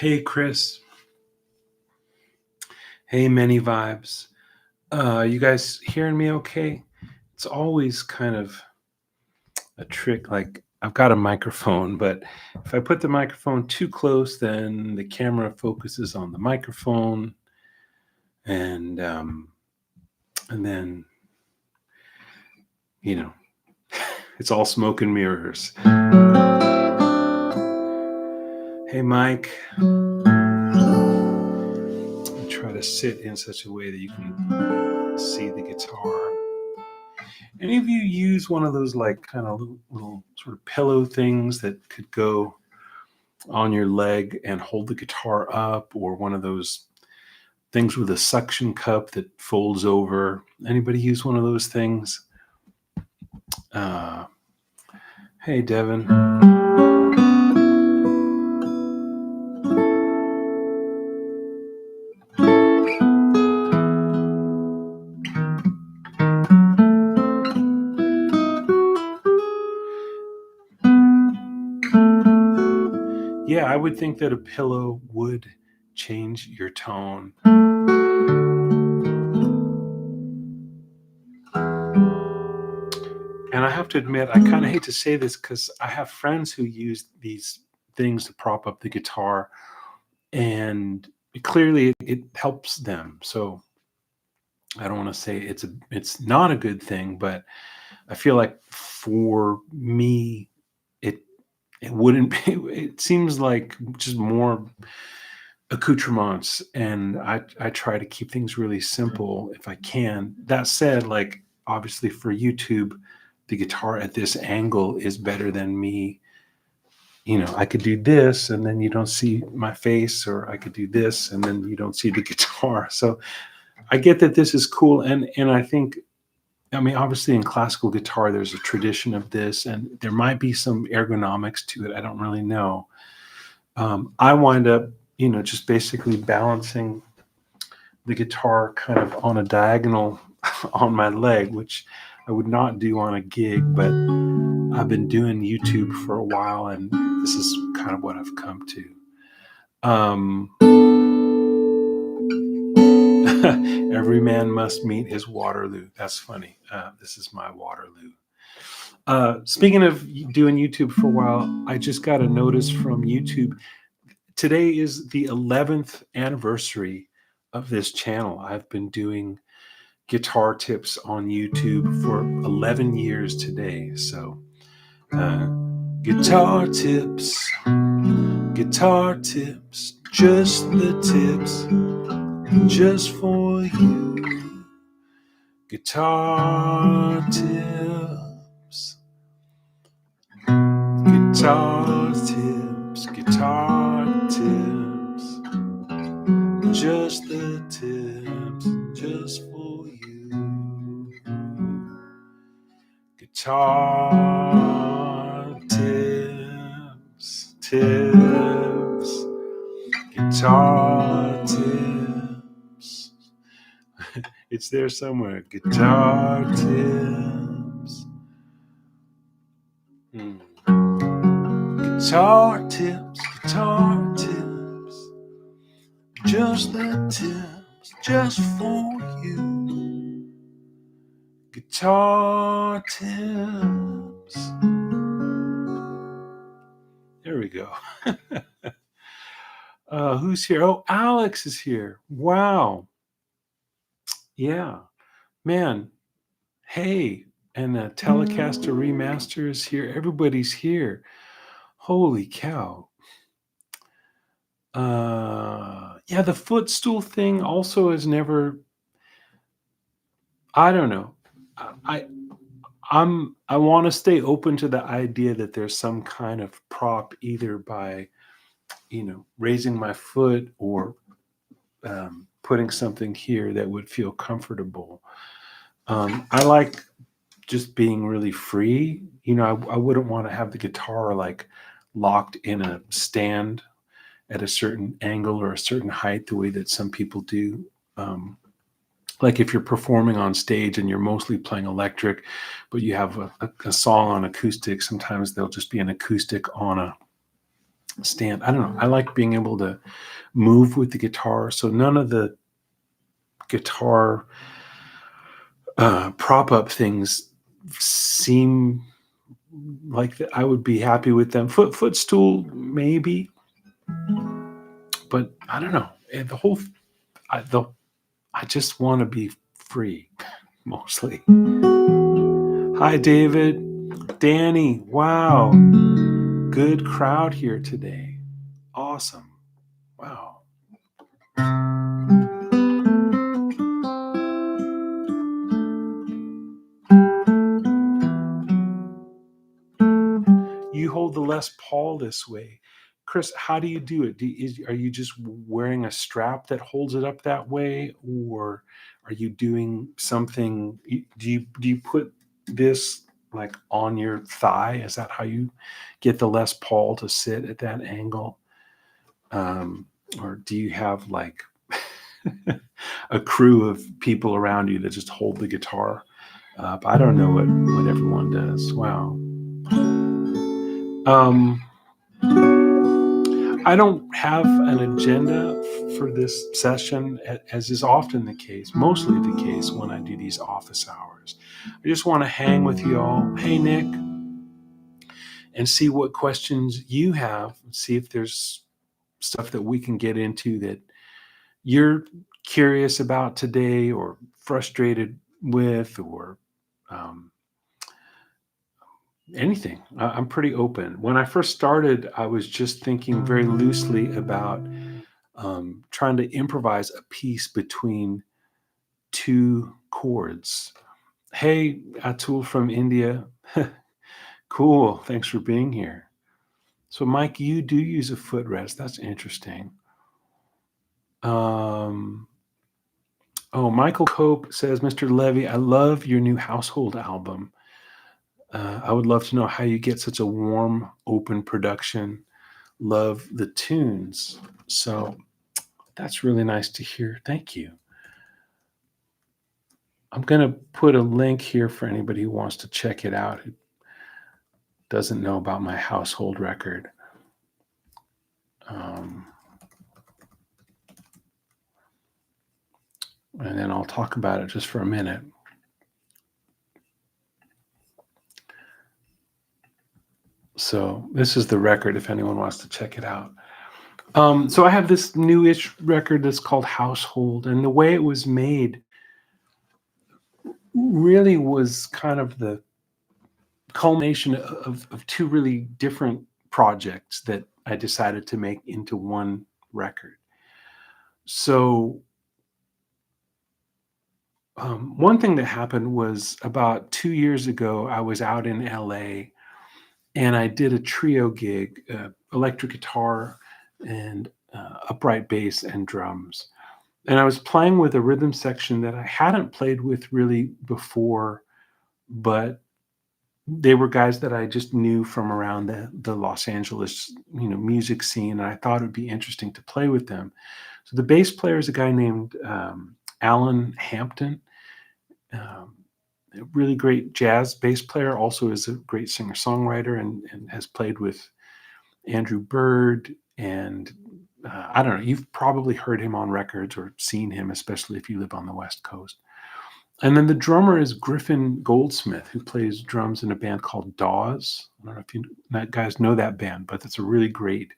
Hey, Chris. Hey, Many Vibes. You guys hearing me okay? It's always kind of a trick. Like, I've got a microphone, but if I put the microphone too close, then the camera focuses on the microphone, and then you know, it's all smoke and mirrors. Hey, Mike. I try to sit in such a way that you can see the guitar. Any of you use one of those like kind of little sort of pillow things that could go on your leg and hold the guitar up, or one of those things with a suction cup that folds over? Anybody use one of those things? Hey, Devin. Yeah, I would think that a pillow would change your tone. And I have to admit, I kind of hate to say this because I have friends who use these things to prop up the guitar, and clearly it helps them. So I don't want to say it's not a good thing, but I feel like for me, it wouldn't be. It seems like just more accoutrements, and I try to keep things really simple if I can. That said, like obviously for YouTube, the guitar at this angle is better than me. I could do this and then you don't see my face, or I could do this and then you don't see the guitar. So I get that this is cool, and I think, I mean, obviously in classical guitar, there's a tradition of this, and there might be some ergonomics to it. I don't really know. I wind up, just basically balancing the guitar kind of on a diagonal on my leg, which I would not do on a gig, but I've been doing YouTube for a while, and this is kind of what I've come to. Every man must meet his Waterloo. That's funny. This is my Waterloo. Speaking of doing YouTube for a while, I just got a notice from YouTube. Today is the 11th anniversary of this channel. I've been doing guitar tips on YouTube for 11 years today. So, guitar tips, just the tips, just for you. Guitar tips, just the tips, just for you. Guitar tips, guitar tips. It's there somewhere. Guitar tips. Guitar tips, just the tips, just for you. Guitar tips. There we go. Who's here? Oh, Alex is here. Wow. Yeah, man. Hey, and Telecaster Remaster is here. Everybody's here. Holy cow. Yeah, the footstool thing also is never. I don't know. I want to stay open to the idea that there's some kind of prop, either by raising my foot or putting something here that would feel comfortable. I like just being really free. I wouldn't want to have the guitar like locked in a stand at a certain angle or a certain height, the way that some people do. Like if you're performing on stage and you're mostly playing electric, but you have a song on acoustic, sometimes there'll just be an acoustic on stand. I don't know. I like being able to move with the guitar. So none of the guitar prop up things seem like that I would be happy with them. Footstool, maybe, but I don't know. And I just want to be free, mostly. Hi, David, Danny. Wow, good crowd here today. Awesome. Wow. You hold the Les Paul this way. Chris, how do you do it? Are you just wearing a strap that holds it up that way, or are you doing something? Do you put this like on your thigh? Is that how you get the Les Paul to sit at that angle? Or do you have like a crew of people around you that just hold the guitar up? I don't know what everyone does. Wow. I don't have an agenda for this session, as is often the case, mostly the case when I do these office hours. I just want to hang with you all. Hey, Nick, and see what questions you have, see if there's stuff that we can get into that you're curious about today or frustrated with, or anything. I'm pretty open. When I first started, I was just thinking very loosely about trying to improvise a piece between two chords. Hey, Atul from India. Cool. Thanks for being here. So, Mike, you do use a footrest. That's interesting. Michael Cope says, Mr. Levy, I love your new household album. I would love to know how you get such a warm, open production. Love the tunes. So that's really nice to hear. Thank you. I'm going to put a link here for anybody who wants to check it out, who doesn't know about my household record. And then I'll talk about it just for a minute. So this is the record if anyone wants to check it out. So I have this newish record that's called Household, and the way it was made really was kind of the culmination of two really different projects that I decided to make into one record. So one thing that happened was about 2 years ago, I was out in LA and I did a trio gig, electric guitar and upright bass and drums. And I was playing with a rhythm section that I hadn't played with really before, but they were guys that I just knew from around the Los Angeles, music scene, and I thought it would be interesting to play with them. So the bass player is a guy named Alan Hampton, a really great jazz bass player. Also is a great singer-songwriter and has played with Andrew Bird. And I don't know, you've probably heard him on records or seen him, especially if you live on the West Coast. And then the drummer is Griffin Goldsmith, who plays drums in a band called Dawes. I don't know if you guys know that band, but it's a really great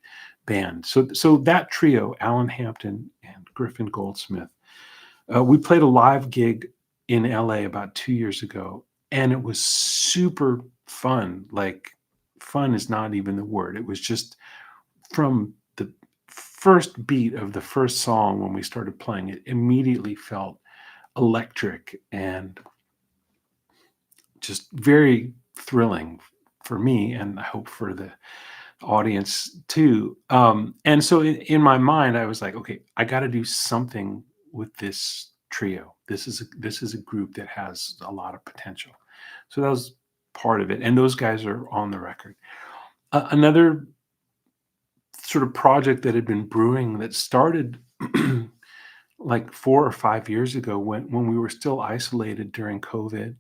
band. So that trio, Alan Hampton and Griffin Goldsmith, we played a live gig in LA about 2 years ago, and it was super fun. Like, fun is not even the word. It was just from the first beat of the first song when we started playing, it immediately felt electric and just very thrilling for me, and I hope for the audience too. And so in my mind, I was like, okay, I got to do something with this trio. This is a group that has a lot of potential. So that was part of it, and those guys are on the record. Another sort of project that had been brewing that started like 4 or 5 years ago when we were still isolated during COVID.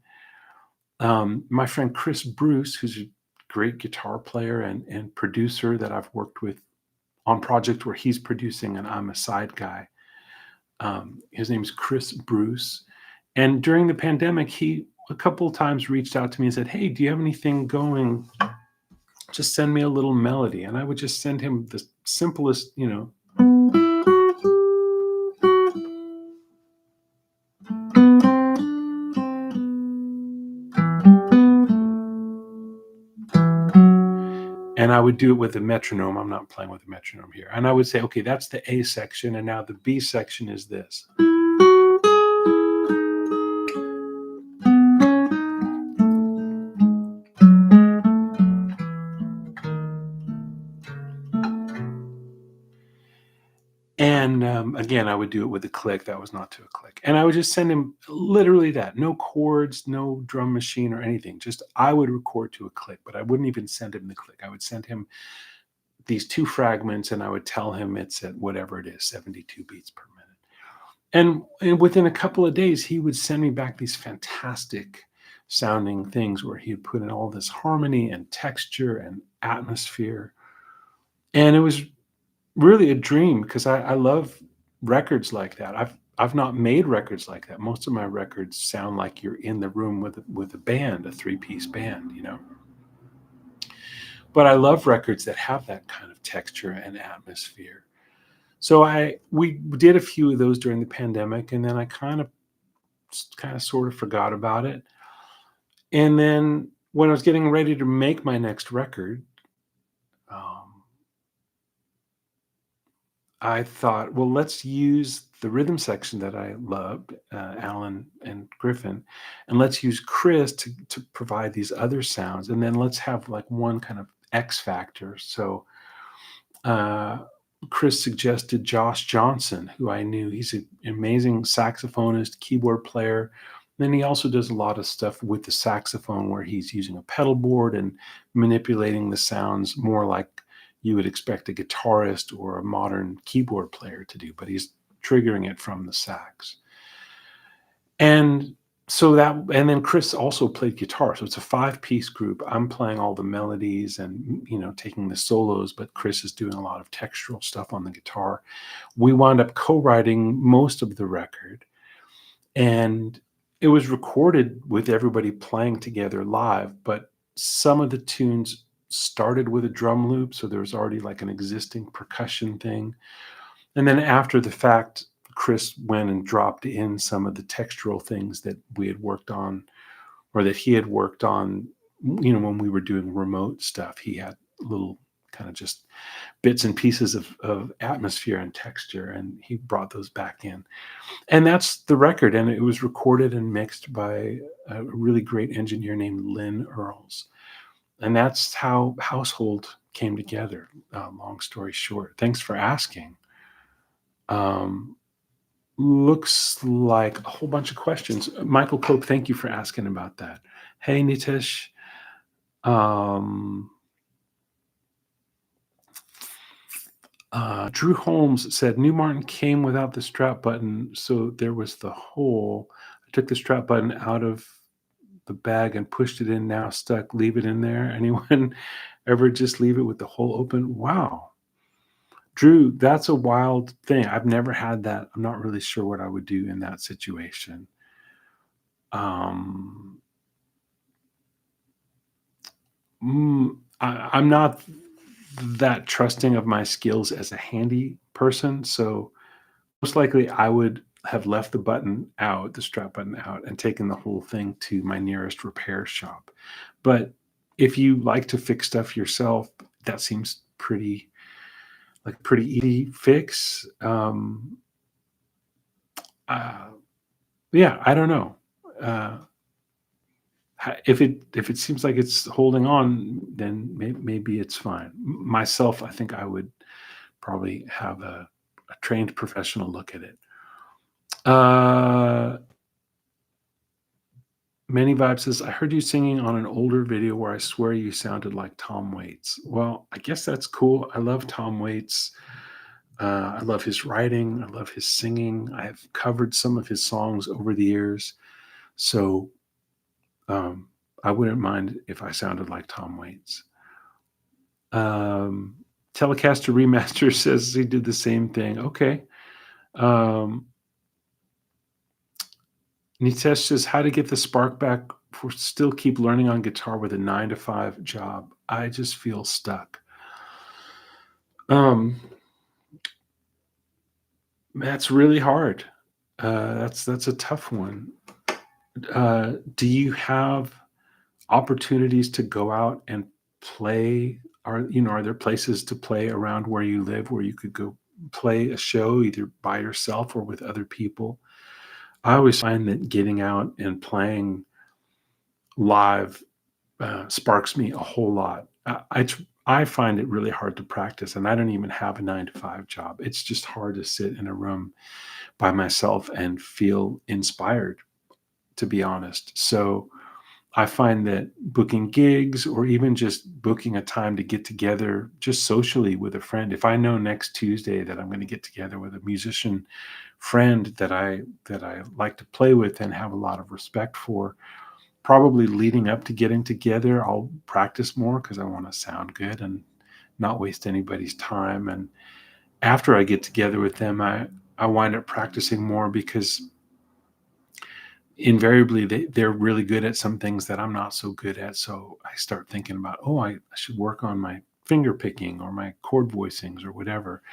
My friend Chris Bruce, who's a great guitar player and producer that I've worked with on project where he's producing and I'm a side guy. His name's Chris Bruce. And during the pandemic, he a couple of times reached out to me and said, "Hey, do you have anything going? Just send me a little melody." And I would just send him the simplest, and I would do it with a metronome. I'm not playing with a metronome here. And I would say, okay, that's the A section. And now the B section is this. And again, I would do it with a click. That was not to a click. And I would just send him literally that. No chords, no drum machine or anything. Just I would record to a click, but I wouldn't even send him the click. I would send him these 2 fragments and I would tell him it's at whatever it is, 72 beats per minute. And within a couple of days, he would send me back these fantastic sounding things where he would put in all this harmony and texture and atmosphere. And it was really a dream because I love records like that. I've not made records like that. Most of my records sound like you're in the room with a band, a 3-piece band, But I love records that have that kind of texture and atmosphere. So we did a few of those during the pandemic, and then I kind of sort of forgot about it. And then when I was getting ready to make my next record, I thought, well, let's use the rhythm section that I loved, Alan and Griffin, and let's use Chris to provide these other sounds. And then let's have like one kind of X factor. So Chris suggested Josh Johnson, who I knew. He's an amazing saxophonist, keyboard player. Then he also does a lot of stuff with the saxophone where he's using a pedal board and manipulating the sounds more like you would expect a guitarist or a modern keyboard player to do, but he's triggering it from the sax. And then Chris also played guitar. So it's a 5-piece group. I'm playing all the melodies and, taking the solos, but Chris is doing a lot of textural stuff on the guitar. We wound up co-writing most of the record, and it was recorded with everybody playing together live, but some of the tunes started with a drum loop, so there was already like an existing percussion thing. And then after the fact, Chris went and dropped in some of the textural things that we had worked on, or that he had worked on, when we were doing remote stuff. He had little kind of just bits and pieces of atmosphere and texture, and he brought those back in. And that's the record. And it was recorded and mixed by a really great engineer named Lynn Earls. And that's how Household came together, long story short. Thanks for asking. Looks like a whole bunch of questions. Michael Cope, thank you for asking about that. Hey, Nitish. Drew Holmes said, New Martin came without the strap button, so there was the hole. I took the strap button out of the bag and pushed it in, now stuck, leave it in there. Anyone ever just leave it with the hole open? Wow. Drew, that's a wild thing. I've never had that. I'm not really sure what I would do in that situation. I'm not that trusting of my skills as a handy person, so most likely I would have left the strap button out, and taken the whole thing to my nearest repair shop. But if you like to fix stuff yourself, that seems pretty easy fix. Yeah, I don't know. If it seems like it's holding on, then maybe it's fine. Myself, I think I would probably have a trained professional look at it. Many Vibe says, I heard you singing on an older video where I swear you sounded like Tom Waits. Well, I guess that's cool. I love Tom Waits. I love his writing. I love his singing. I have covered some of his songs over the years. So I wouldn't mind if I sounded like Tom Waits. Telecaster Remaster says he did the same thing. Okay. Um, Nitesh says, how to get the spark back for still keep learning on guitar with a 9 to 5 job. I just feel stuck. Um, that's really hard. That's a tough one. Do you have opportunities to go out and play? Are there places to play around where you live where you could go play a show either by yourself or with other people? I always find that getting out and playing live sparks me a whole lot. I find it really hard to practice, and I don't even have a 9 to 5 job. It's just hard to sit in a room by myself and feel inspired, to be honest. So I find that booking gigs or even just booking a time to get together just socially with a friend. If I know next Tuesday that I'm going to get together with a musician friend that I like to play with and have a lot of respect for, probably leading up to getting together, I'll practice more because I want to sound good and not waste anybody's time. And after I get together with them, I wind up practicing more because invariably they're really good at some things that I'm not so good at. So I start thinking about, oh, I should work on my finger picking or my chord voicings or whatever.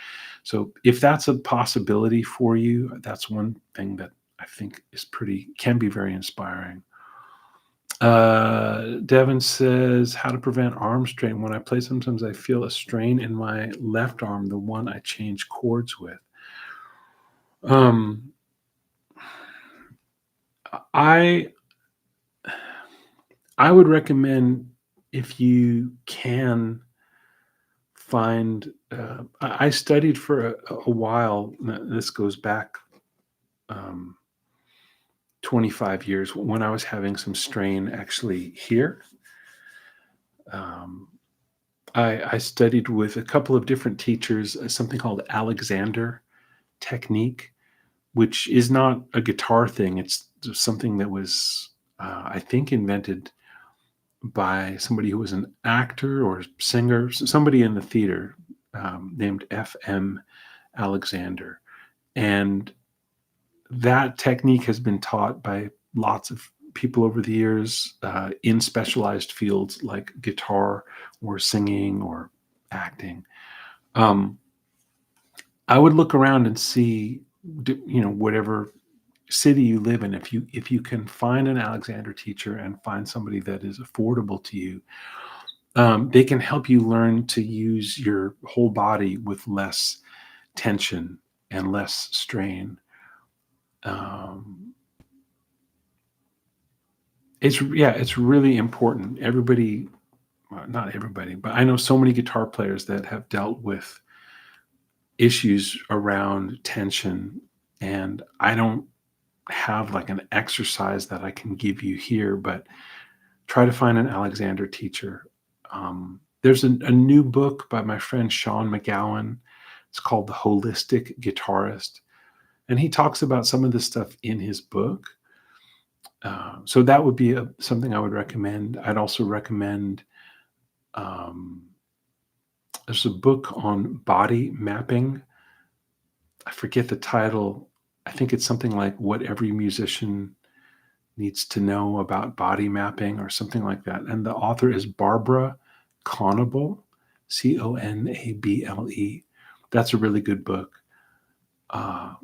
So if that's a possibility for you, that's one thing that I think can be very inspiring. Devin says, how to prevent arm strain. When I play, sometimes I feel a strain in my left arm, the one I change chords with. Um, I I would recommend, if you can find. I studied for a while. This goes back um, 25 years when I was having some strain actually here. Um, I studied with a couple of different teachers, something called Alexander technique, which is not a guitar thing. It's something that was, I think, invented by somebody who was an actor or singer, somebody in the theater, named F.M. Alexander. And that technique has been taught by lots of people over the years in specialized fields like guitar or singing or acting. Um, I would look around and see, whatever city you live in, if you can find an Alexander teacher and find somebody that is affordable to you, they can help you learn to use your whole body with less tension and less strain. Um, it's really important. Everybody, well, not everybody, but I know so many guitar players that have dealt with issues around tension, and I don't have like an exercise that I can give you here, but try to find an Alexander teacher. There's a new book by my friend Sean McGowan. It's called The Holistic Guitarist, and he talks about some of this stuff in his book. So that would be something I would recommend. I'd also recommend, um, there's a book on body mapping. I forget the title. I think it's something like What Every Musician Needs to Know About Body Mapping or something like that. And the author is Barbara Conable, Conable. That's a really good book.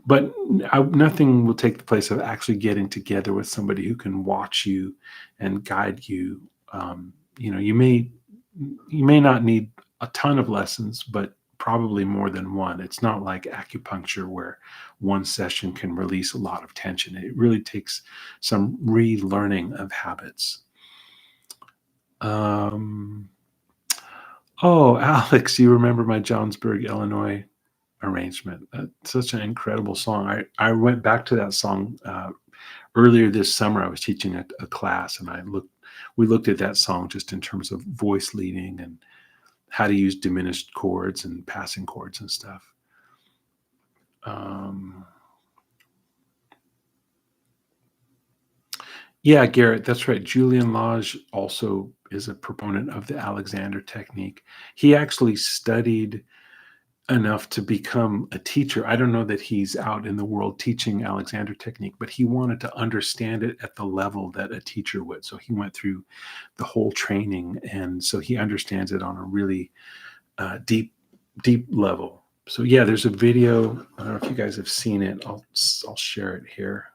But nothing will take the place of actually getting together with somebody who can watch you and guide you. You may not need a ton of lessons, but probably more than one. It's not like acupuncture where one session can release a lot of tension. It really takes some relearning of habits. Um, oh, Alex, you remember my Johnsburg, Illinois arrangement? That's such an incredible song. I went back to that song earlier this summer. I was teaching a class, and we looked at that song just in terms of voice leading and how to use diminished chords and passing chords and stuff. Yeah, Garrett, that's right. Julian Lage also is a proponent of the Alexander technique. He actually studied enough to become a teacher. I don't know that he's out in the world teaching Alexander technique, but he wanted to understand it at the level that a teacher would. So he went through the whole training, and so he understands it on a really deep level. So yeah, there's a video. I don't know if you guys have seen it. I'll share it here.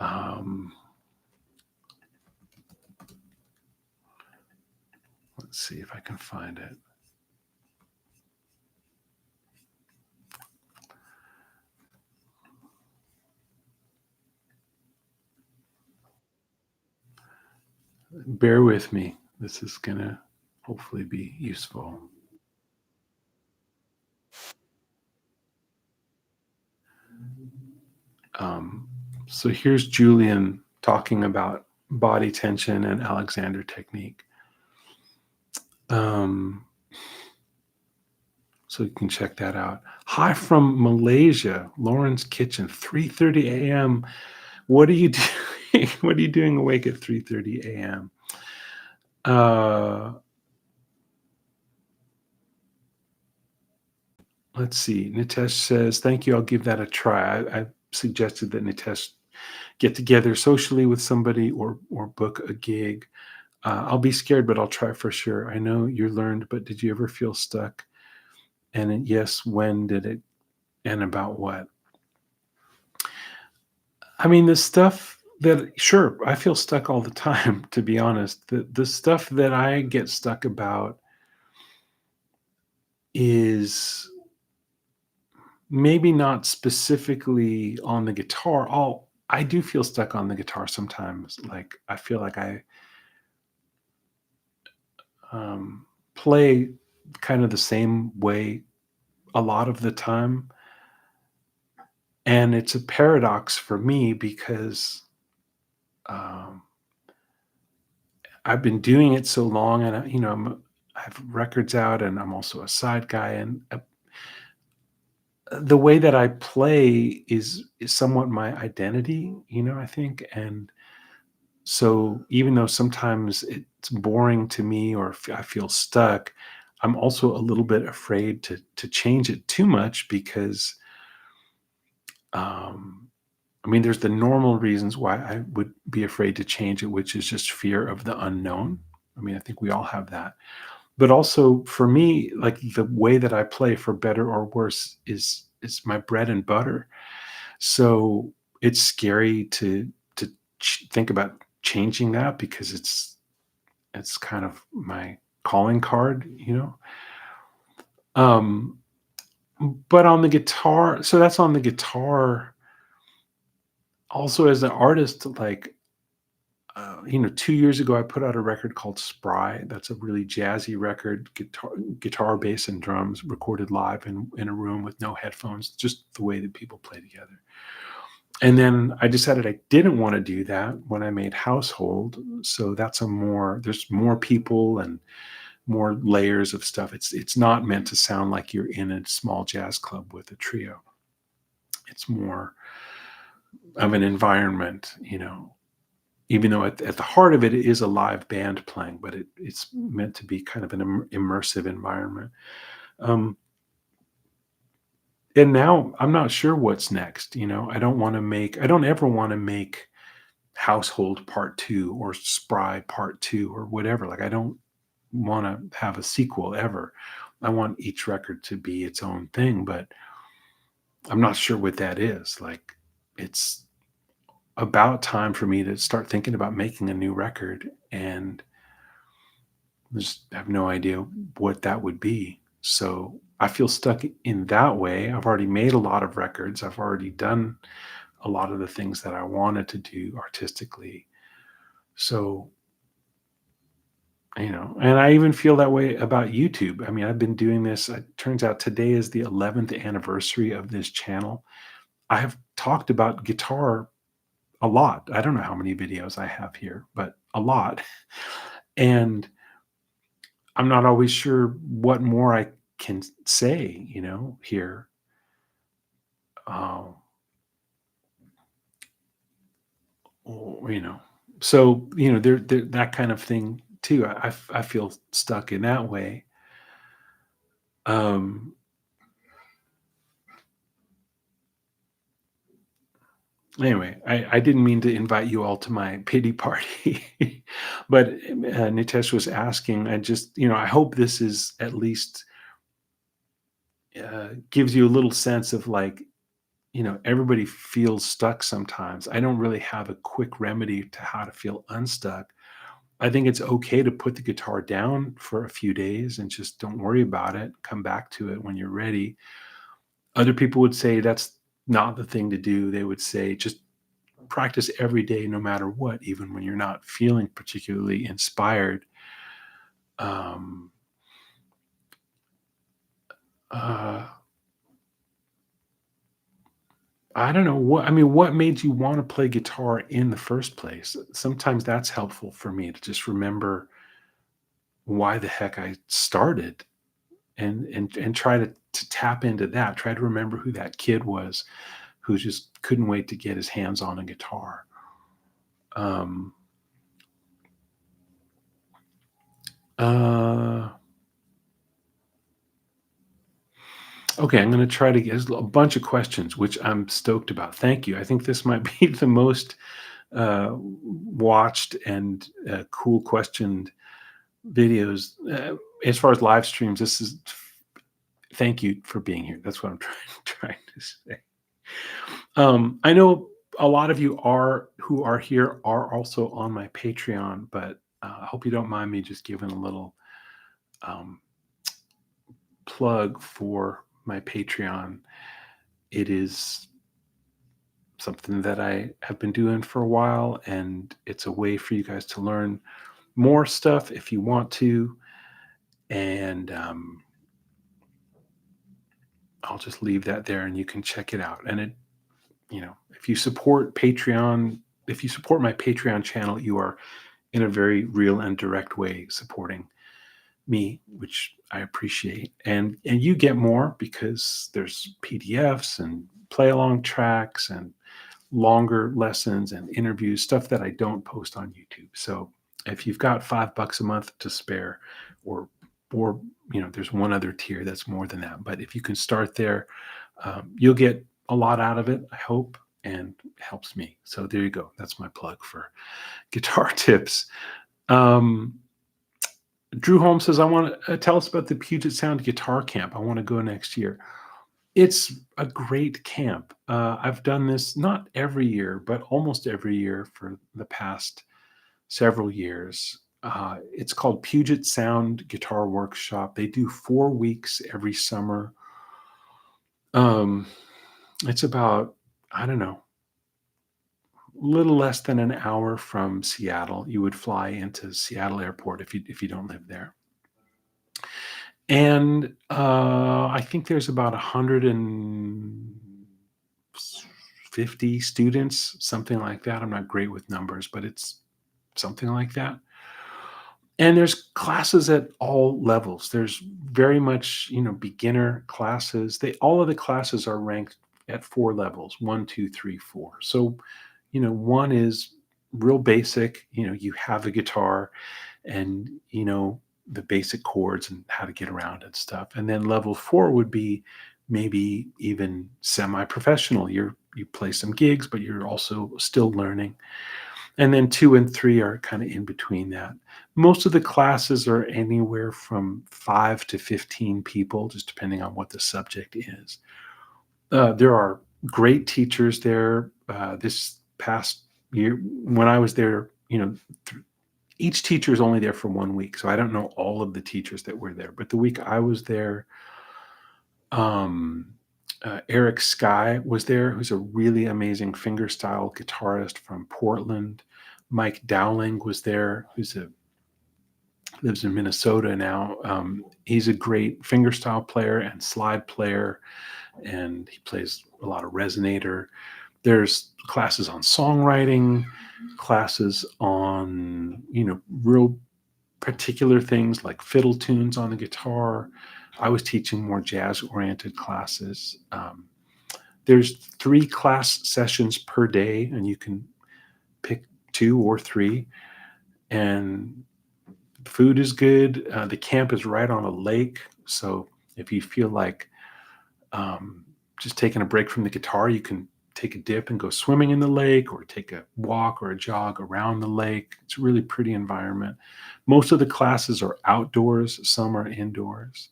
Um, let's see if I can find it. Bear with me. This is gonna hopefully be useful. Um, so here's Julian talking about body tension and Alexander technique. Um, so you can check that out. Hi from Malaysia, Lauren's Kitchen, 3:30 a.m. What are you doing? What are you doing awake at 3:30 a.m.? Let's see. Nitesh says, "Thank you. I'll give that a try." I suggested that Nitesh get together socially with somebody or book a gig. I'll be scared, but I'll try for sure. I know you learned, but did you ever feel stuck? And yes, when did it? And about what? I mean, the stuff that sure, I feel stuck all the time, to be honest. The stuff that I get stuck about is maybe not specifically on the guitar. I do feel stuck on the guitar sometimes. Like I feel like I play kind of the same way a lot of the time. And it's a paradox for me because um, I've been doing it so long, and I have records out, and I'm also a side guy, and the way that I play is somewhat my identity, I think, and so even though sometimes it's boring to me or I feel stuck, I'm also a little bit afraid to change it too much because um, I mean, there's the normal reasons why I would be afraid to change it, which is just fear of the unknown. I mean, I think we all have that. But also for me, like the way that I play, for better or worse, is my bread and butter. So it's scary to think about changing that because it's kind of my calling card. Um, but on the guitar, so that's on the guitar. Also, as an artist, like 2 years ago, I put out a record called Spry. That's a really jazzy record, guitar, bass, and drums, recorded live in a room with no headphones, just the way that people play together. And then I decided I didn't want to do that when I made Household. So there's more people and more layers of stuff. It's not meant to sound like you're in a small jazz club with a trio. It's more of an environment. Even though at the heart of it, it is a live band playing, but it's meant to be kind of an immersive environment. Um, and now I'm not sure what's next. I don't ever want to make Household Part Two or Spry Part Two or whatever. Like I don't want to have a sequel ever. I want each record to be its own thing, but I'm not sure what that is. Like it's about time for me to start thinking about making a new record, and just have no idea what that would be. So I feel stuck in that way. I've already made a lot of records. I've already done a lot of the things that I wanted to do artistically. So, and I even feel that way about YouTube. I mean, I've been doing this. It turns out today is the 11th anniversary of this channel. I have talked about guitar a lot. I don't know how many videos I have here, but a lot. And I'm not always sure what more I can say, here. Uh, or, so, that kind of thing too. I feel stuck in that way. Um, anyway, I didn't mean to invite you all to my pity party, but Nitesh was asking. I just, I hope this is at least gives you a little sense of like, everybody feels stuck sometimes. I don't really have a quick remedy to how to feel unstuck. I think it's okay to put the guitar down for a few days and just don't worry about it. Come back to it when you're ready. Other people would say that's not the thing to do. They would say just practice every day, no matter what, even when you're not feeling particularly inspired. Um, uh, I don't know what made you want to play guitar in the first place? Sometimes that's helpful for me to just remember why the heck I started and try to tap into that. Try to remember who that kid was who just couldn't wait to get his hands on a guitar. Um, uh, okay, I'm going to try to get there's a bunch of questions, which I'm stoked about. Thank you. I think this might be the most watched and cool questioned videos as far as live streams. This is thank you for being here. That's what I'm trying to say. I know a lot of you are who are here are also on my Patreon, but I hope you don't mind me just giving a little um, plug for my Patreon. It is something that I have been doing for a while, and it's a way for you guys to learn more stuff if you want to. And I'll just leave that there, and you can check it out. And if you support Patreon, if you support my Patreon channel, you are in a very real and direct way supporting me, which I appreciate. And you get more because there's PDFs and play along tracks and longer lessons and interviews, stuff that I don't post on YouTube. So if you've got $5 a month to spare, or there's one other tier that's more than that. But if you can start there, you'll get a lot out of it, I hope, and it helps me. So there you go. That's my plug for guitar tips. Drew Holmes says, I want to tell us about the Puget Sound Guitar Camp. I want to go next year. It's a great camp. I've done this not every year, but almost every year for the past several years. It's called Puget Sound Guitar Workshop. They do 4 weeks every summer. It's about, I don't know, a little less than an hour from Seattle. You would fly into Seattle Airport if you don't live there. And I think there's about 150 students, something like that. I'm not great with numbers, but it's something like that. And there's classes at all levels. There's very much, beginner classes. All of the classes are ranked at 4 levels: 1, 2, 3, 4. So, 1 is real basic. You have a guitar and the basic chords and how to get around and stuff. And then level 4 would be maybe even semi-professional. You play some gigs, but you're also still learning. And then 2 and 3 are kind of in between that. Most of the classes are anywhere from 5 to 15 people, just depending on what the subject is. There are great teachers there. This past year, when I was there, each teacher is only there for 1 week, so I don't know all of the teachers that were there. But the week I was there, Eric Sky was there, who's a really amazing fingerstyle guitarist from Portland. Mike Dowling was there, lives in Minnesota now. He's a great fingerstyle player and slide player, and he plays a lot of resonator. There's classes on songwriting, classes on, real particular things like fiddle tunes on the guitar. I was teaching more jazz-oriented classes. There's 3 class sessions per day, and you can pick 2 or 3. And Food is good. The camp is right on a lake, so if you feel like um, just taking a break from the guitar, you can take a dip and go swimming in the lake, or take a walk or a jog around the lake. It's a really pretty environment. Most of the classes are outdoors, some are indoors.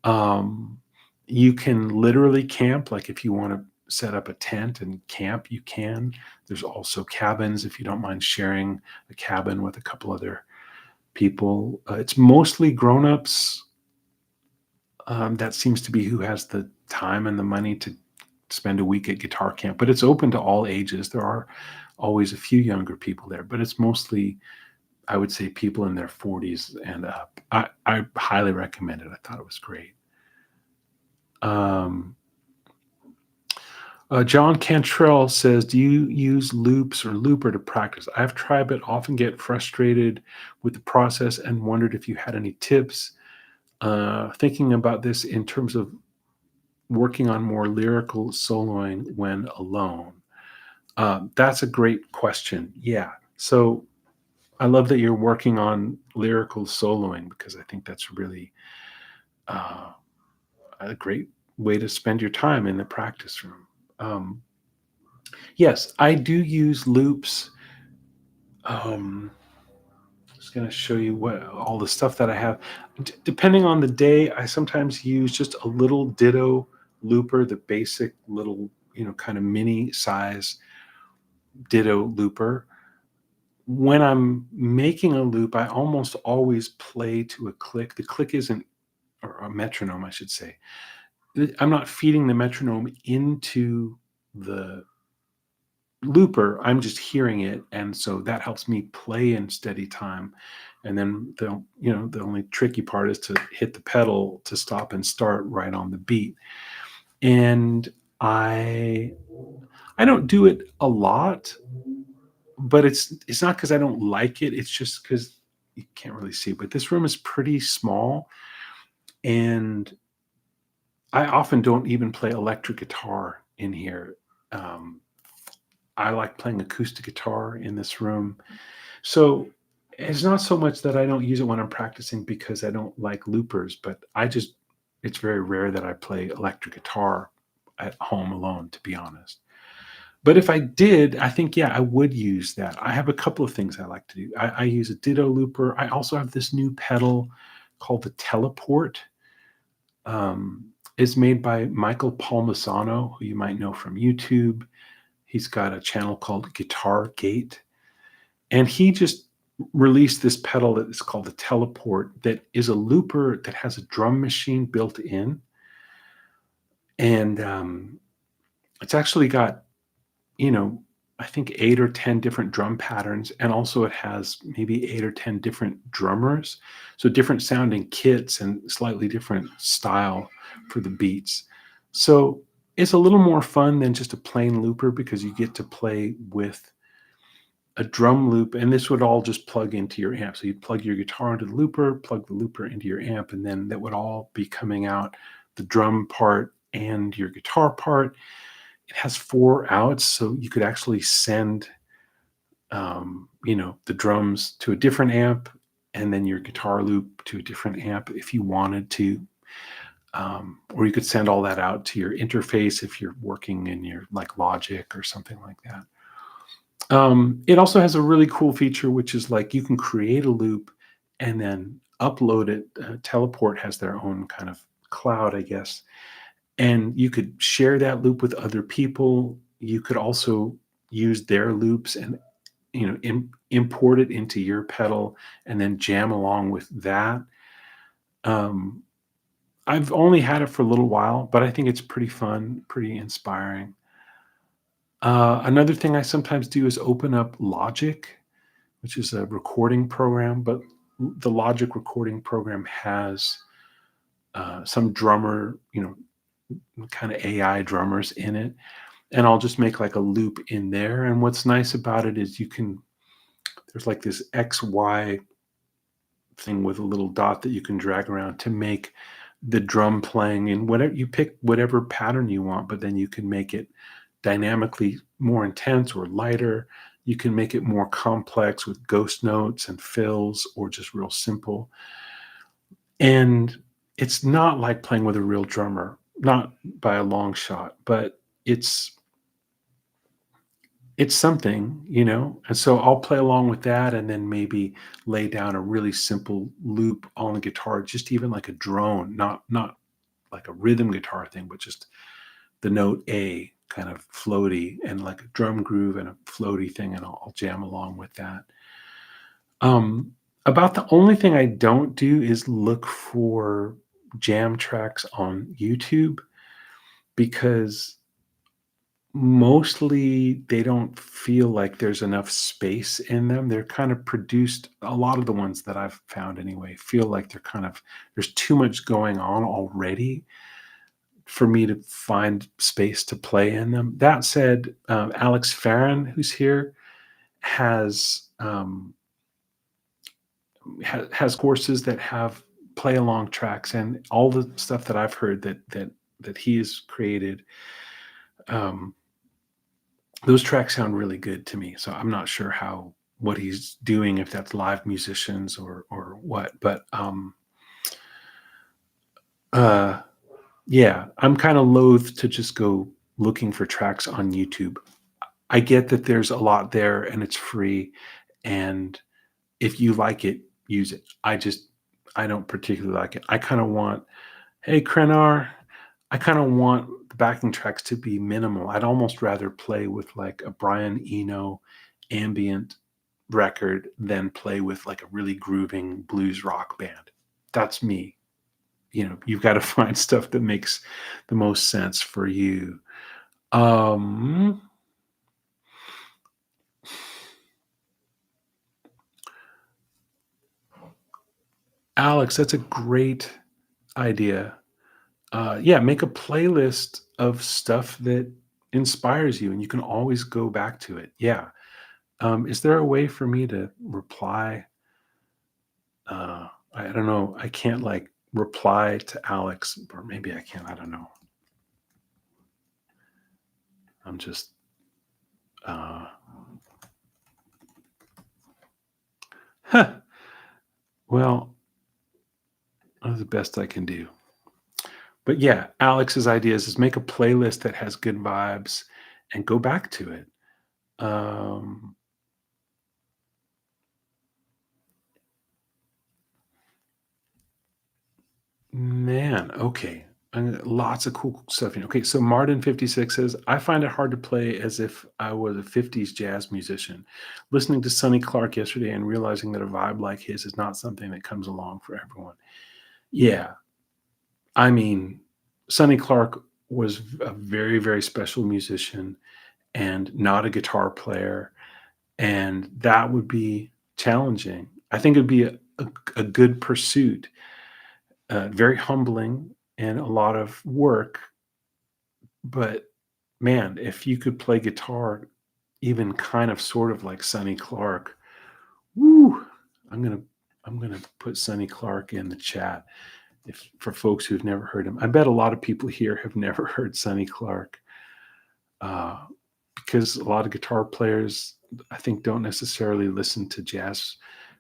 Um, you can literally camp, like if you want to set up a tent and camp, you can. There's also cabins if you don't mind sharing a cabin with a couple other people. It's mostly grown-ups. That seems to be who has the time and the money to spend a week at guitar camp, but it's open to all ages. There are always a few younger people there, but it's mostly, I would say, people in their 40s and up. I highly recommend it. I thought it was great. Um, John Cantrell says, do you use loops or looper to practice? I've tried, but often get frustrated with the process and wondered if you had any tips. Thinking about this in terms of working on more lyrical soloing when alone. That's a great question. Yeah. So I love that you're working on lyrical soloing, because I think that's really uh, a great way to spend your time in the practice room. Yes, I do use loops. Just going to show you what all the stuff that I have. Depending on the day, I sometimes use just a little ditto looper, the basic little, kind of mini size ditto looper. When I'm making a loop, I almost always play to a click. The click isn't, or a metronome, I should say. I'm not feeding the metronome into the looper. I'm just hearing it, and so that helps me play in steady time. And then the only tricky part is to hit the pedal to stop and start right on the beat. And I don't do it a lot, but it's not because I don't like it. It's just because you can't really see. But this room is pretty small, and I often don't even play electric guitar in here. Um, I like playing acoustic guitar in this room. So it's not so much that I don't use it when I'm practicing because I don't like loopers, but it's very rare that I play electric guitar at home alone, to be honest. But if I did, I think, yeah, I would use that. I have a couple of things I like to do. I use a ditto looper. I also have this new pedal called the Teleport. It's made by Michael Palmisano, who you might know from YouTube. He's got a channel called Guitar Gate. And he just released this pedal that is called the Teleport, that is a looper that has a drum machine built in. And it's actually got, I think 8 or 10 different drum patterns. And also it has maybe 8 or 10 different drummers. So different sounding kits and slightly different style for the beats. So it's a little more fun than just a plain looper, because you get to play with a drum loop, and this would all just plug into your amp. So you'd plug your guitar into the looper, plug the looper into your amp, and then that would all be coming out, the drum part and your guitar part. It has 4 outs, so you could actually send, the drums to a different amp, and then your guitar loop to a different amp if you wanted to. Or you could send all that out to your interface if you're working in your like Logic or something like that. It also has a really cool feature, which is like you can create a loop and then upload it. Teleport has their own kind of cloud, I guess, and you could share that loop with other people. You could also use their loops and import it into your pedal and then jam along with that. I've only had it for a little while, but I think it's pretty fun, pretty inspiring. Another thing I sometimes do is open up Logic, which is a recording program, but the Logic recording program has some drummer, kind of AI drummers in it. And I'll just make like a loop in there. And what's nice about it is there's like this XY thing with a little dot that you can drag around to make the drum playing in whatever you pick, whatever pattern you want, but then you can make it dynamically more intense or lighter. You can make it more complex with ghost notes and fills, or just real simple. And it's not like playing with a real drummer, not by a long shot, but it's something, And so I'll play along with that and then maybe lay down a really simple loop on the guitar, just even like a drone, not like a rhythm guitar thing, but just the note A kind of floaty and like a drum groove and a floaty thing, and I'll jam along with that. About the only thing I don't do is look for jam tracks on YouTube, because mostly they don't feel like there's enough space in them. They're kind of produced, a lot of the ones that I've found anyway, feel like there's too much going on already for me to find space to play in them. That said, Alex Farron, who's here, has has courses that have play along tracks, and all the stuff that I've heard that he has created. Those tracks sound really good to me. So I'm not sure what he's doing, if that's live musicians or what. But yeah, I'm kind of loath to just go looking for tracks on YouTube. I get that there's a lot there and it's free, and if you like it, use it. I don't particularly like it. I kind of want, hey Krenar, I kind of want the backing tracks to be minimal. I'd almost rather play with like a Brian Eno ambient record than play with like a really grooving blues rock band. That's me. You've got to find stuff that makes the most sense for you. Alex, that's a great idea. Yeah, make a playlist of stuff that inspires you, and you can always go back to it. Yeah. Is there a way for me to reply? I don't know. I can't like reply to Alex, or maybe I can. I don't know. I'm just. Well, that's the best I can do. But yeah, Alex's ideas is make a playlist that has good vibes and go back to it. Man, okay. Lots of cool stuff. Okay, so Martin56 says, I find it hard to play as if I was a 50s jazz musician. Listening to Sonny Clark yesterday and realizing that a vibe like his is not something that comes along for everyone. Yeah. I mean, Sonny Clark was a very, very special musician and not a guitar player. And that would be challenging. I think it would be a good pursuit, very humbling and a lot of work. But man, if you could play guitar even kind of sort of like Sonny Clark, woo! I'm gonna put Sonny Clark in the chat if for folks who've never heard him. I bet a lot of people here have never heard Sonny Clark, because a lot of guitar players, I think, don't necessarily listen to jazz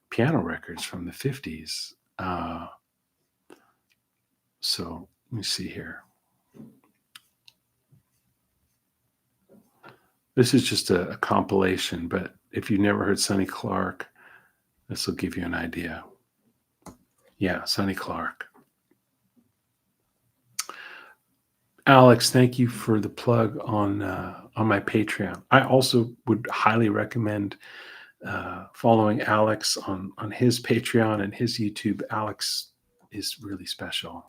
piano records from the 50s. So let me see here. This is just a compilation, but if you've never heard Sonny Clark, this will give you an idea. Yeah, Sonny Clark. Alex, thank you for the plug on my Patreon. I also would highly recommend following Alex on his Patreon and his YouTube. Alex is really special.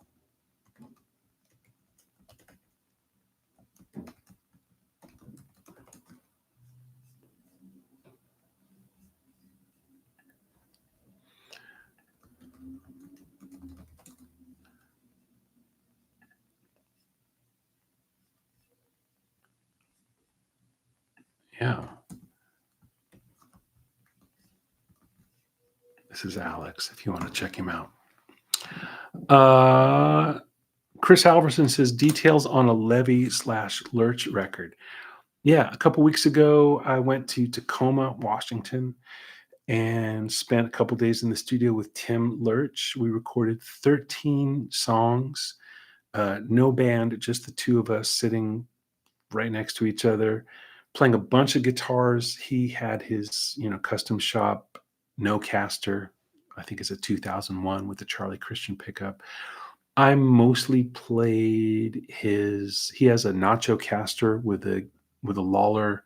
Yeah. This is Alex, if you want to check him out. Chris Halverson says, details on a Levy/Lurch record. Yeah, a couple weeks ago, I went to Tacoma, Washington, and spent a couple days in the studio with Tim Lurch. We recorded 13 songs, no band, just the two of us sitting right next to each other, playing a bunch of guitars. He had his, custom shop, no caster. I think it's a 2001 with the Charlie Christian pickup. I mostly played his. He has a Nacho caster with a Lawler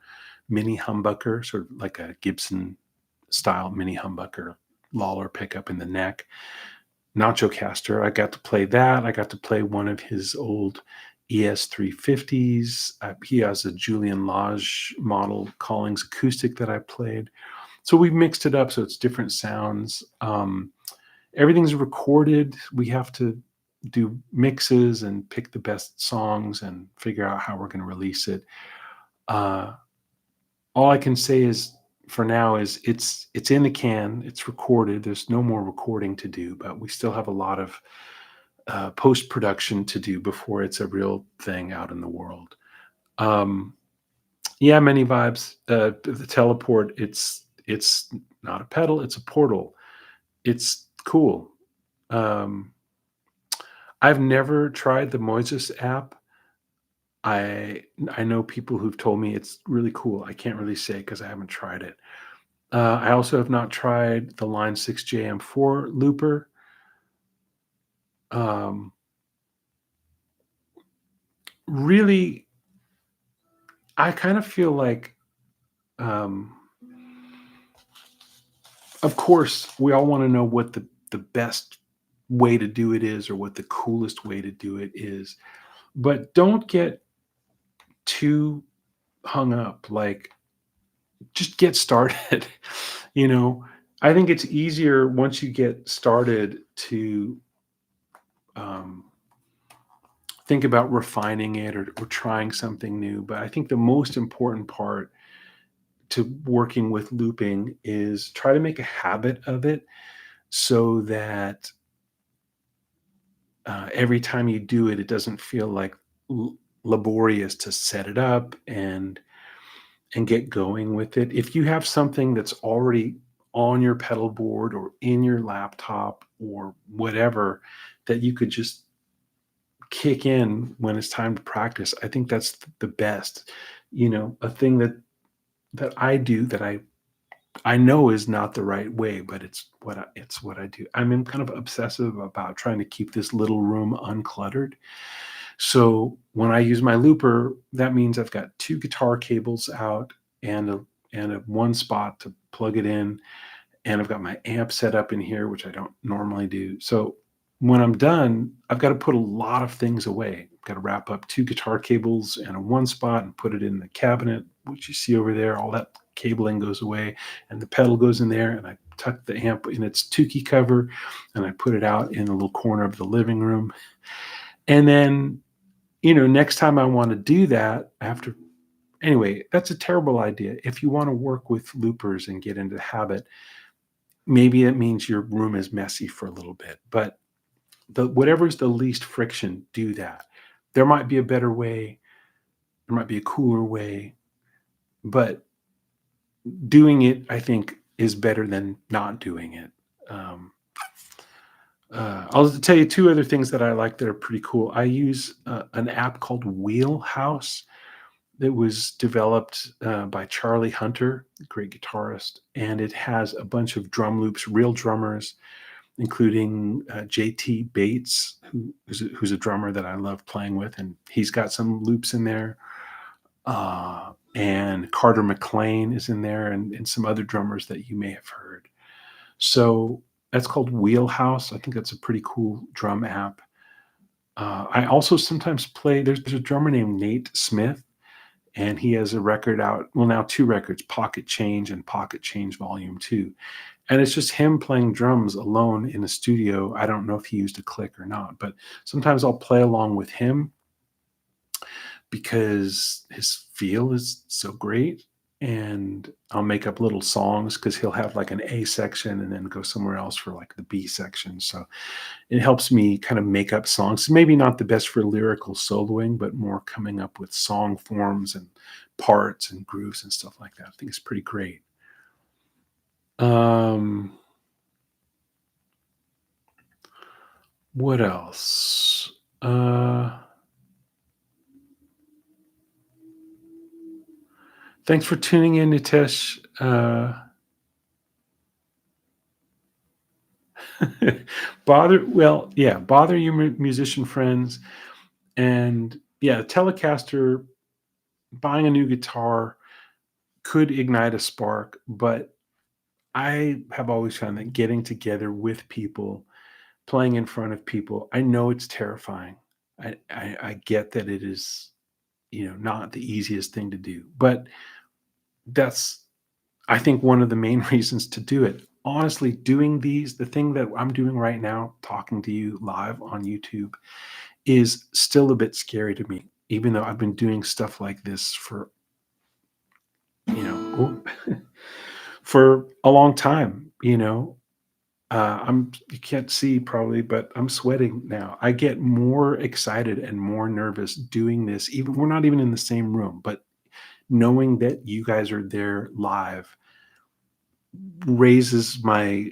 mini humbucker, sort of like a Gibson style mini humbucker Lawler pickup in the neck. Nacho caster. I got to play that. I got to play one of his old ES 350s. He has a Julian Lage model Collings acoustic that I played. So we mixed it up so it's different sounds. Everything's recorded. We have to do mixes and pick the best songs and figure out how we're going to release it. Uh, all I can say is for now is it's in the can. It's recorded. There's no more recording to do, but we still have a lot of post production to do before it's a real thing out in the world. Um, yeah, many vibes. The teleport. It's not a pedal. It's a portal. It's cool. Um, I've never tried the Moises app. I I know people who've told me it's really cool. I can't really say because I haven't tried it. I also have not tried the Line 6 JM4 looper. Um, really, I kind of feel like, um, of course, we all want to know what the best way to do it is or what the coolest way to do it is. But don't get too hung up. Like, just get started. you know, I think it's easier once you get started to um, think about refining it or trying something new. But I think the most important part to working with looping is try to make a habit of it so that every time you do it, it doesn't feel like laborious to set it up and get going with it. If you have something that's already on your pedal board or in your laptop or whatever that you could just kick in when it's time to practice, I think that's the best. A thing that I do that I know is not the right way, but it's what I do. I'm kind of obsessive about trying to keep this little room uncluttered. So when I use my looper, that means I've got two guitar cables out and a one spot to plug it in, and I've got my amp set up in here, which I don't normally do. So when I'm done, I've got to put a lot of things away. I've got to wrap up two guitar cables and a one spot and put it in the cabinet, which you see over there. All that cabling goes away, and the pedal goes in there, and I tuck the amp in its Tukey cover, and I put it out in a little corner of the living room. And then, next time I want to do that, after anyway, that's a terrible idea. If you want to work with loopers and get into the habit, maybe it means your room is messy for a little bit, but whatever's the least friction, do that. There might be a better way, there might be a cooler way, but doing it, I think, is better than not doing it. Um, I'll tell you two other things that I like that are pretty cool. I use an app called Wheelhouse that was developed by Charlie Hunter, a great guitarist, and it has a bunch of drum loops, real drummers, including JT Bates, who's a drummer that I love playing with, and he's got some loops in there. And Carter McLean is in there, and some other drummers that you may have heard. So that's called Wheelhouse. I think that's a pretty cool drum app. I also sometimes play. There's a drummer named Nate Smith, and he has a record out. Well, now two records: Pocket Change and Pocket Change Volume 2. And it's just him playing drums alone in a studio. I don't know if he used a click or not, but sometimes I'll play along with him because his feel is so great. and I'll make up little songs because he'll have like an A section and then go somewhere else for like the B section. So it helps me kind of make up songs. Maybe not the best for lyrical soloing, but more coming up with song forms and parts and grooves and stuff like that. I think it's pretty great. Um, what else? Thanks for tuning in, Nitesh. Bother your musician friends. And yeah, Telecaster, buying a new guitar could ignite a spark, but I have always found that getting together with people, playing in front of people, I know it's terrifying. I get that it is, not the easiest thing to do, but that's, I think, one of the main reasons to do it. Honestly, doing the thing that I'm doing right now, talking to you live on YouTube, is still a bit scary to me, even though I've been doing stuff like this for, for a long time, you can't see probably, but I'm sweating now. I get more excited and more nervous doing this. Even we're not even in the same room, but knowing that you guys are there live raises my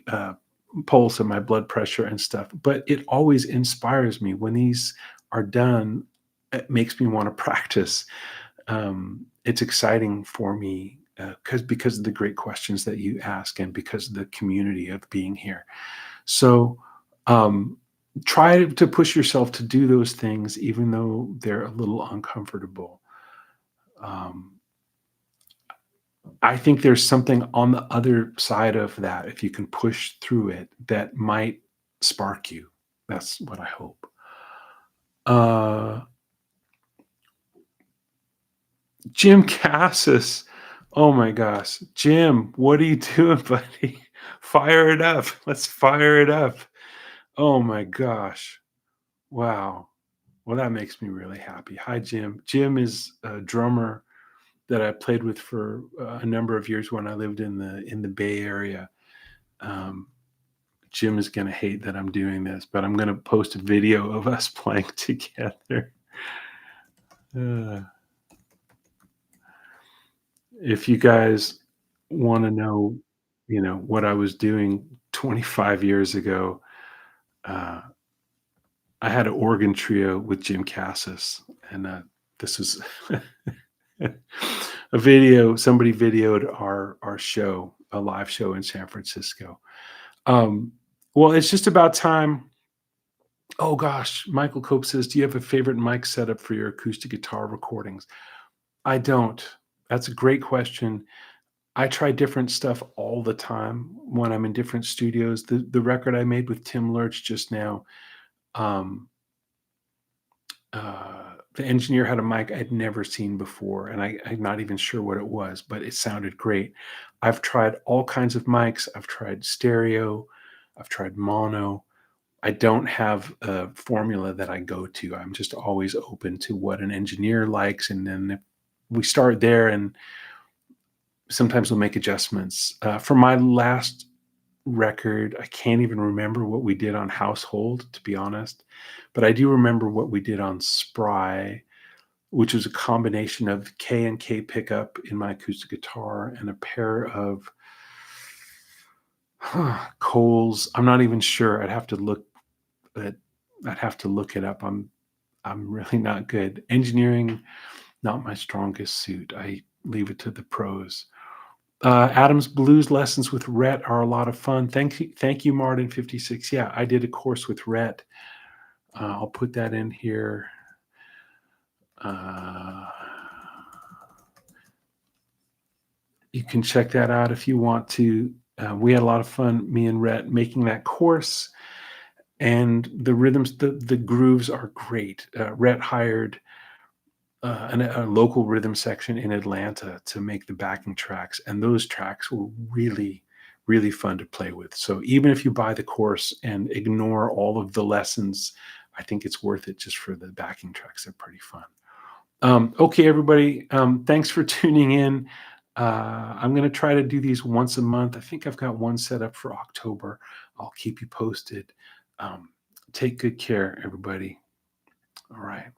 pulse and my blood pressure and stuff. But it always inspires me when these are done. It makes me want to practice. It's exciting for me because of the great questions that you ask and because of the community of being here. So um, try to push yourself to do those things, even though they're a little uncomfortable. Um, I think there's something on the other side of that, if you can push through it, that might spark you. That's what I hope. Uh, Jim Cassis. Oh my gosh. Jim, what are you doing, buddy? Fire it up. Let's fire it up. Oh my gosh. Wow. Well, that makes me really happy. Hi, Jim. Jim is a drummer that I played with for a number of years when I lived in the Bay Area. Um, Jim is going to hate that I'm doing this, but I'm going to post a video of us playing together. Uh, if you guys want to know, what I was doing 25 years ago, uh, I had an organ trio with Jim Cassis, and this was a video. Somebody videoed our show, a live show in San Francisco. Um, well, it's just about time. Oh gosh, Michael Cope says, "Do you have a favorite mic setup for your acoustic guitar recordings?" I don't. That's a great question. I try different stuff all the time when I'm in different studios. The record I made with Tim Lurch just now, um, the engineer had a mic I'd never seen before, and I'm not even sure what it was, but it sounded great. I've tried all kinds of mics. I've tried stereo. I've tried mono. I don't have a formula that I go to. I'm just always open to what an engineer likes, and then if we start there, and sometimes we'll make adjustments. For my last record, I can't even remember what we did on Household, to be honest, but I do remember what we did on Spry, which was a combination of K and K pickup in my acoustic guitar and a pair of Coles. I'm not even sure. At I'd have to look it up. I'm really not good. Engineering, not my strongest suit. I leave it to the pros. Adam's blues lessons with Rhett are a lot of fun. Thank you, Martin56. Yeah, I did a course with Rhett. I'll put that in here. You can check that out if you want to. We had a lot of fun, me and Rhett, making that course. And the rhythms, the grooves are great. Rhett hired a local rhythm section in Atlanta to make the backing tracks, and those tracks were really, really fun to play with. So even if you buy the course and ignore all of the lessons, I think it's worth it just for the backing tracks. They're pretty fun. Okay, everybody, thanks for tuning in. I'm going to try to do these once a month. I think I've got one set up for October. I'll keep you posted. Um, take good care, everybody. All right.